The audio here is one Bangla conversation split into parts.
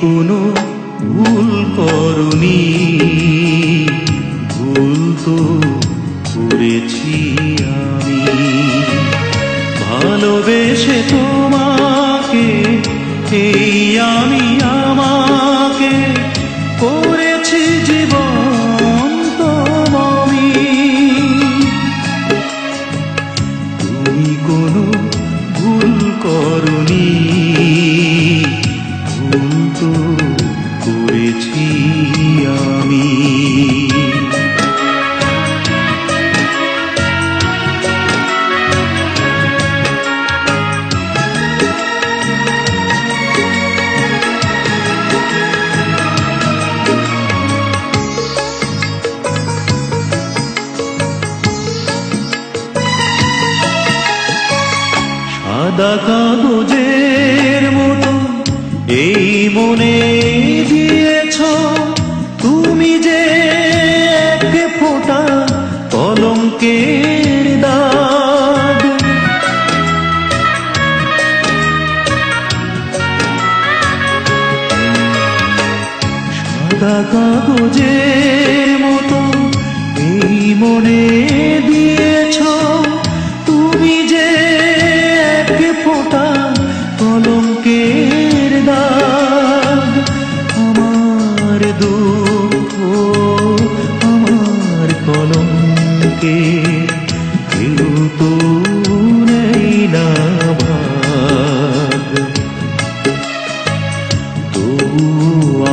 কোনো ভুল করনি, ভুল তো করেছি আমি। ভালোবেসে তোমাকে এই আমি আমাকে করেছি জীবন্ত আমি। তুমি কোনো ভুল করনি, ভুল তো করেছি আমি। সাদা কাগজের মতো এই মনে দিয়েছ তুমি যে এক ফোঁটা কলঙ্কের দাগ। সাদা কাগজের মতো এই মনে দিয়েছ তুমি যে ফোঁটা কলঙ্কের দাগ। আমার দুঃখ আমার কলঙ্কে কেউ তো নেই না ভাগ। তবু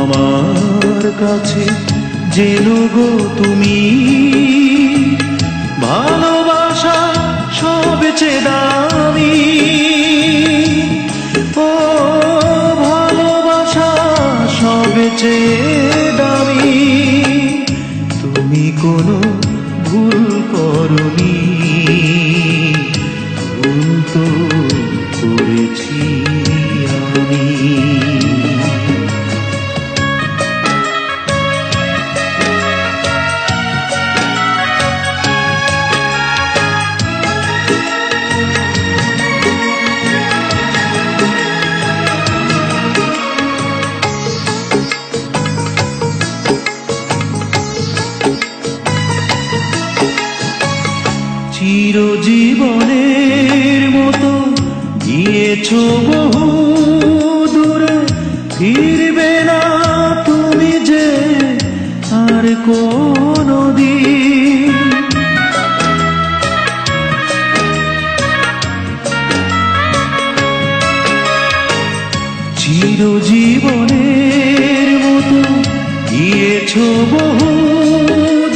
আমার কাছে যেন গো তুমি ভালোবাসা সবচেয়ে দামি। ও ভালোবাসা সবচেয়ে দামি। তুমি কোনো ভুল করনি, ভুল তো করেছি আমি। চিরজীবনের মতো গিয়েছ বহু দূরে, ফিরবে না তুমি যে আর কোনদিন। চিরজীবনের মতো গিয়েছ বহু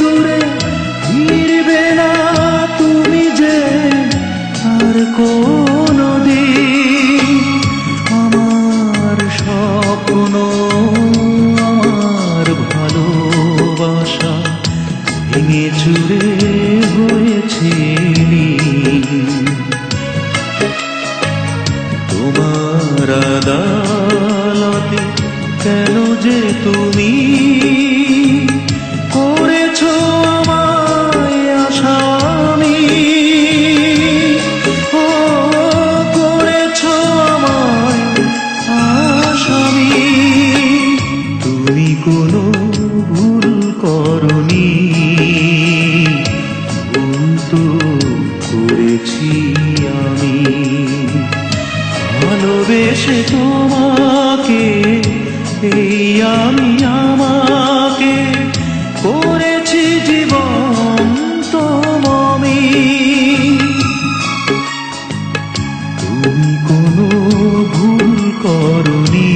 দূরে, ফিরবে না তুমি যে আর কোনদিন। আমার স্বপ্ন আমার ভালোবাসা ভেঙে চুরে হয়েছে নীল। তোমার আদালতে কেন যে তুমি করেছো আমায় আসামি। ও করেছো আমায় আসামি। তুমি কোনো ভুল করনি, ভুল তো করেছি আমি। ভালোবেসে তোমাকে এই আমি আমাকে করেছি জীবন্ত আমি। তুমি কোনো ভুল করনি,